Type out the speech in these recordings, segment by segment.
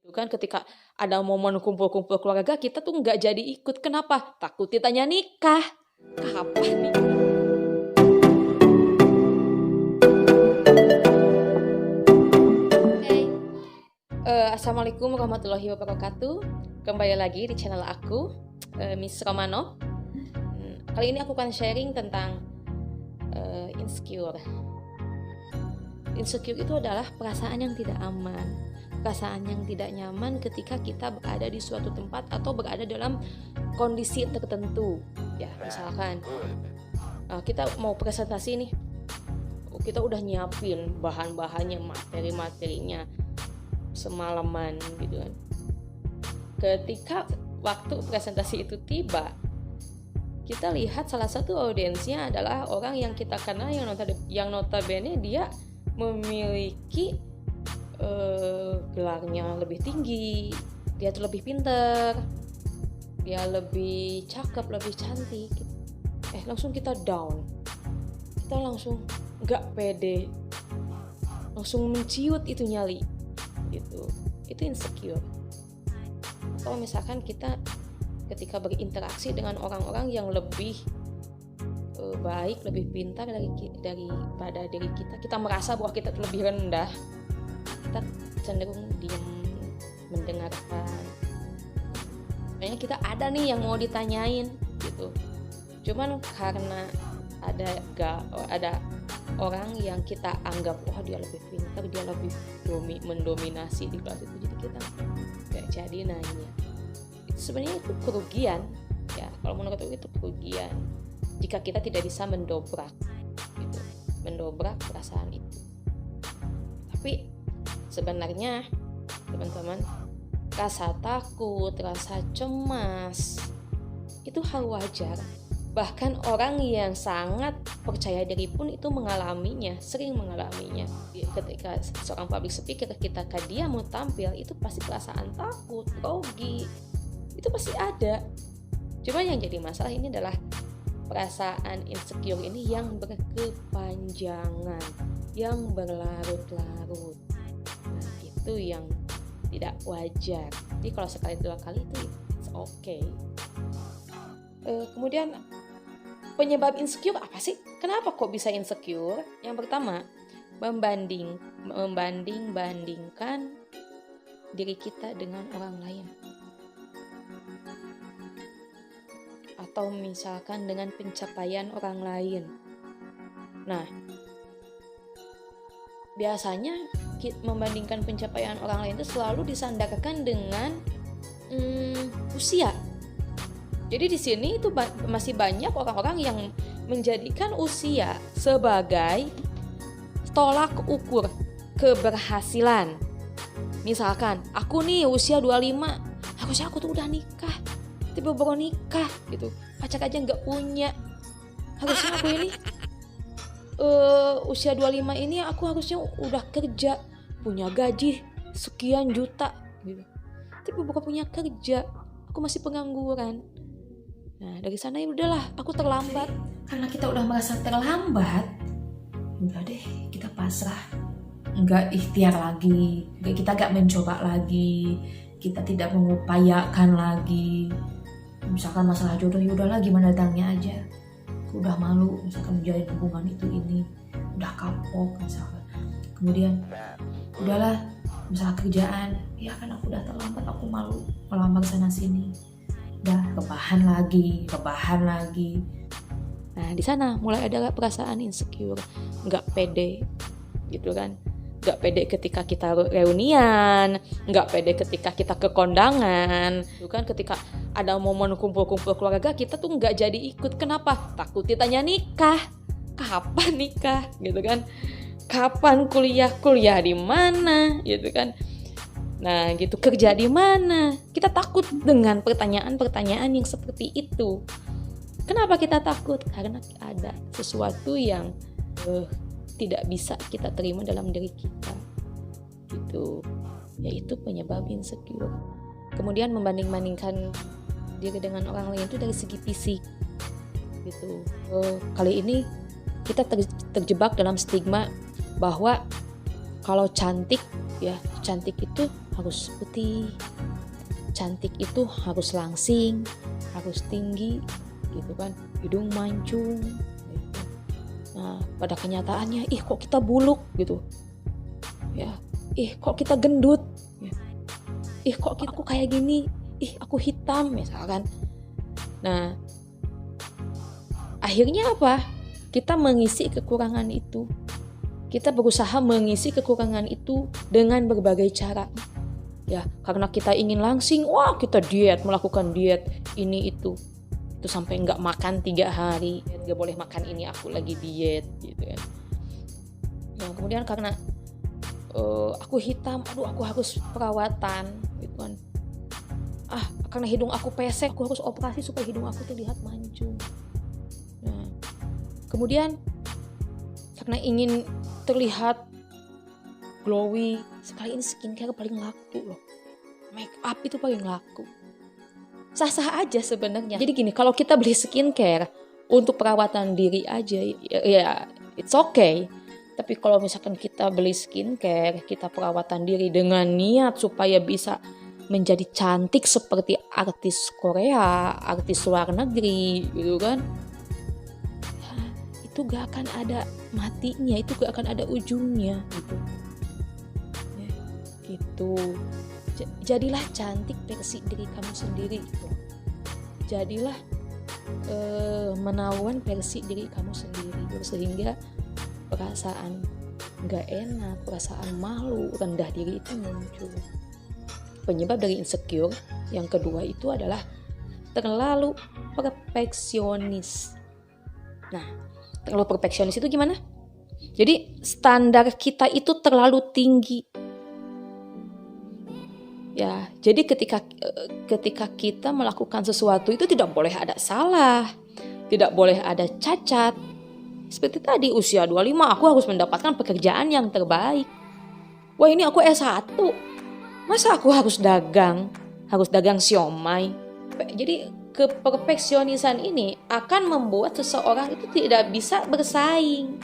Kan ketika ada momen kumpul-kumpul keluarga kita tuh nggak jadi ikut. Kenapa? Takut ditanya nikah. Kapan nih? Assalamualaikum warahmatullahi wabarakatuh. Kembali lagi di channel aku, Miss Romano. Kali ini aku akan sharing tentang insecure. Insecure itu adalah perasaan yang tidak aman, perasaan yang tidak nyaman ketika kita berada di suatu tempat atau berada dalam kondisi tertentu. Ya, misalkan kita mau presentasi nih, kita udah nyiapin bahan-bahannya, materi-materinya semalaman gitu kan. Ketika waktu presentasi itu tiba, kita lihat salah satu audiensnya adalah orang yang kita kenal, yang notabene dia memiliki gelarnya lebih tinggi, dia tuh lebih pinter, dia lebih cakep, lebih cantik. Langsung kita down, kita langsung nggak pede, langsung menciut itu nyali gitu. Itu insecure. Atau misalkan kita ketika berinteraksi dengan orang-orang yang lebih baik, lebih pintar daripada diri kita merasa bahwa kita lebih rendah, kita cenderung diam mendengarkan. Kayaknya kita ada nih yang mau ditanyain gitu, cuman karena ada orang yang kita anggap wah dia lebih pintar, dia lebih mendominasi di kelas itu, jadi kita gak jadi nanya. Itu sebenarnya itu kerugian ya, kalau menurut aku itu kerugian jika kita tidak bisa mendobrak perasaan itu. Tapi sebenarnya teman-teman, rasa takut, rasa cemas itu hal wajar. Bahkan orang yang sangat percaya diri pun itu sering mengalaminya. Ketika seorang public speaker, ketika dia mau tampil, itu pasti perasaan takut, grogi, itu pasti ada. Cuma yang jadi masalah ini adalah perasaan insecure ini yang berkepanjangan, yang berlarut-larut. Nah, itu yang tidak wajar. Jadi kalau sekali dua kali itu it's okay. Kemudian penyebab insecure apa sih? Kenapa kok bisa insecure? Yang pertama, membanding-bandingkan diri kita dengan orang lain. Atau misalkan dengan pencapaian orang lain. Nah, biasanya membandingkan pencapaian orang lain itu selalu disandarkan dengan usia. Jadi di sini itu masih banyak orang-orang yang menjadikan usia sebagai tolak ukur keberhasilan. Misalkan aku nih usia 25, harusnya aku tuh udah nikah, tiba baru nikah gitu, pacar aja nggak punya. Harusnya aku ini usia 25 ini aku harusnya udah kerja, punya gaji sekian juta gitu, tiba baru punya kerja, aku masih pengangguran. Nah dari sana ya udahlah, aku terlambat. Karena kita udah merasa terlambat, udah deh kita pasrah, nggak ikhtiar lagi, kita nggak mencoba lagi, kita tidak mengupayakan lagi. Misalkan masalah jodoh, ya udahlah gimana datangnya aja. Aku udah malu misalkan menjalin hubungan ini, udah kapok misalkan. Kemudian udahlah misalnya kerjaan, ya kan aku udah terlambat, aku malu melamar sana sini. Udah rebahan lagi. Nah di sana mulai ada perasaan insecure, nggak pede gitu kan. Nggak pede ketika kita reunian, nggak pede ketika kita ke kondangan, itu kan. Ketika ada momen kumpul-kumpul keluarga kita tuh nggak jadi ikut. Kenapa? Takut ditanya nikah. Kapan nikah gitu kan? Kapan kuliah di mana gitu kan? Nah gitu, kerja di mana? Kita takut dengan pertanyaan-pertanyaan yang seperti itu. Kenapa kita takut? Karena ada sesuatu yang tidak bisa kita terima dalam diri kita gitu, yaitu penyebab insecure. Kemudian membanding-bandingkan diri dengan orang lain itu dari segi fisik gitu. Kali ini kita terjebak dalam stigma bahwa kalau cantik itu harus putih, cantik itu harus langsing, harus tinggi gitu kan, hidung mancung gitu. Nah pada kenyataannya kok kita buluk gitu ya, kok kita gendut ya. Kok aku kayak gini, aku hitam misalkan. Nah akhirnya apa, kita mengisi kekurangan itu, kita berusaha mengisi kekurangan itu dengan berbagai cara ya, karena kita ingin langsing, wah kita diet, melakukan diet ini itu sampai nggak makan 3 hari, nggak boleh makan ini, aku lagi diet gitu kan. Nah kemudian karena aku hitam, aku harus perawatan gitu kan. Karena hidung aku pesek, aku harus operasi supaya hidung aku terlihat mancung. Nah kemudian karena ingin terlihat glowy, sekali ini skincare paling laku loh, make up itu paling laku. Sah-sah aja sebenarnya. Jadi gini, kalau kita beli skincare untuk perawatan diri aja ya it's okay. Tapi kalau misalkan kita beli skincare, kita perawatan diri dengan niat supaya bisa menjadi cantik seperti artis Korea, artis luar negeri gitu kan, itu gak akan ada matinya, itu gak akan ada ujungnya gitu ya, gitu. Jadilah cantik versi diri kamu sendiri gitu. Jadilah menawan versi diri kamu sendiri gitu. Sehingga perasaan gak enak, perasaan malu, rendah diri itu muncul. Penyebab dari insecure yang kedua itu adalah terlalu perfeksionis. Nah terlalu perfeksionis itu gimana? Jadi standar kita itu terlalu tinggi ya. Jadi ketika kita melakukan sesuatu itu tidak boleh ada salah, tidak boleh ada cacat. Seperti tadi usia 25 aku harus mendapatkan pekerjaan yang terbaik. Wah ini aku S1, masa aku harus dagang siomay? Jadi keperfeksionisan ini akan membuat seseorang itu tidak bisa bersaing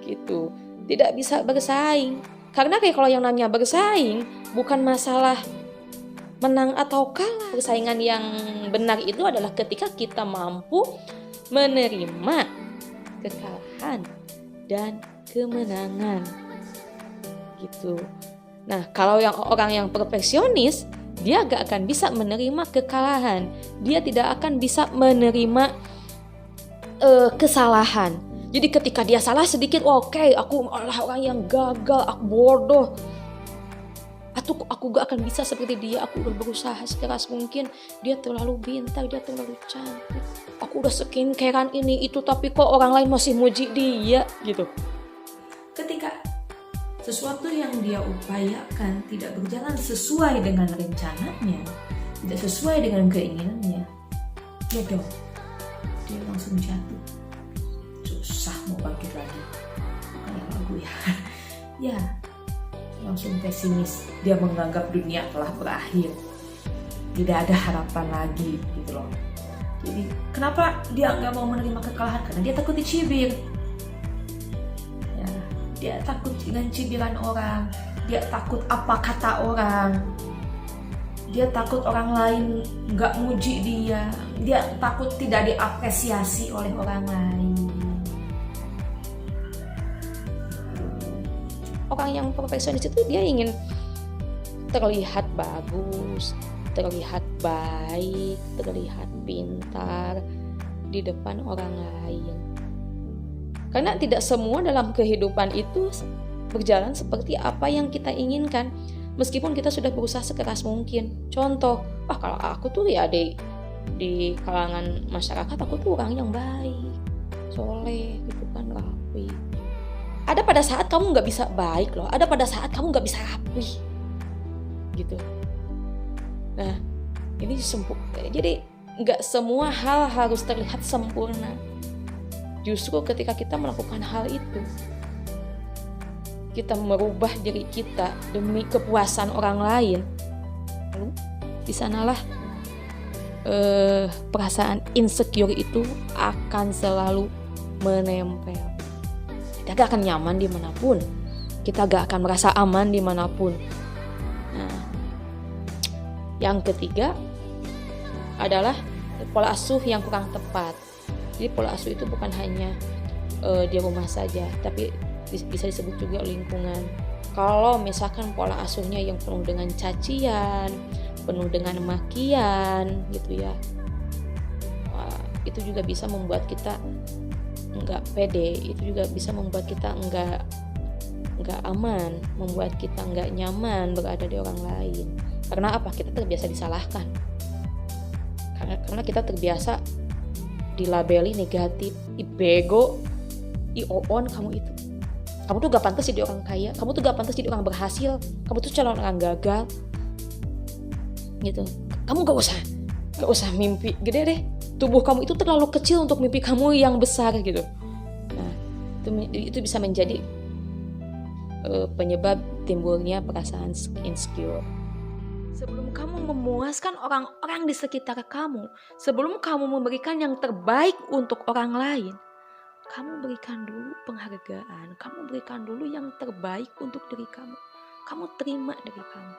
gitu, tidak bisa bersaing. Karena kayak kalau yang namanya bersaing bukan masalah menang atau kalah. Persaingan yang benar itu adalah ketika kita mampu menerima kekalahan dan kemenangan gitu. Nah kalau orang yang perfeksionis, dia gak akan bisa menerima kekalahan, dia tidak akan bisa menerima kesalahan. Jadi ketika dia salah sedikit, oke, aku adalah orang yang gagal, aku bodoh, aku gak akan bisa seperti dia, aku udah berusaha sekeras mungkin, dia terlalu pintar, dia terlalu cantik, aku udah skincarean ini itu, tapi kok orang lain masih muji dia gitu. Ketika sesuatu yang dia upayakan tidak berjalan sesuai dengan rencananya, tidak sesuai dengan keinginannya, dia down, dia langsung jatuh, susah mau bangkit lagi, kayak lagu ya langsung pesimis, dia menganggap dunia telah berakhir, tidak ada harapan lagi gitu loh. Jadi kenapa dia nggak mau menerima kekalahan? Karena dia takut dicibir. Dia takut dengan cibiran orang, dia takut apa kata orang, dia takut orang lain gak muji dia takut tidak diapresiasi oleh orang lain. Orang yang perfeksionis itu dia ingin terlihat bagus, terlihat baik, terlihat pintar di depan orang lain. Karena tidak semua dalam kehidupan itu berjalan seperti apa yang kita inginkan. Meskipun kita sudah berusaha sekeras mungkin. Contoh, kalau aku tuh ya di kalangan masyarakat aku tuh orang yang baik, soleh, gitu kan, rapi. Ada pada saat kamu gak bisa baik loh. Ada pada saat kamu gak bisa rapi gitu. Nah ini jadi gak semua hal harus terlihat sempurna. Justru ketika kita melakukan hal itu, kita merubah diri kita demi kepuasan orang lain, lalu di sanalah perasaan insecure itu akan selalu menempel. Kita gak akan nyaman dimanapun, kita gak akan merasa aman dimanapun. Yang ketiga adalah pola asuh yang kurang tepat. Jadi pola asuh itu bukan hanya di rumah saja, tapi bisa disebut juga lingkungan. Kalau misalkan pola asuhnya yang penuh dengan cacian, penuh dengan makian gitu ya, itu juga bisa membuat kita nggak pede, itu juga bisa membuat kita nggak aman, membuat kita nggak nyaman berada di orang lain. Karena apa? Kita terbiasa disalahkan. Karena kita terbiasa dilabeli negatif, bego, oon kamu itu. Kamu tuh gak pantas jadi orang kaya, kamu tuh gak pantas jadi orang berhasil, kamu tuh calon orang gagal. Gitu. Kamu gak usah mimpi gede deh. Tubuh kamu itu terlalu kecil untuk mimpi kamu yang besar gitu. Nah, itu bisa menjadi penyebab timbulnya perasaan insecure. Sebelum kamu memuaskan orang-orang di sekitar kamu, sebelum kamu memberikan yang terbaik untuk orang lain, kamu berikan dulu penghargaan, kamu berikan dulu yang terbaik untuk diri kamu. Kamu terima dari kamu.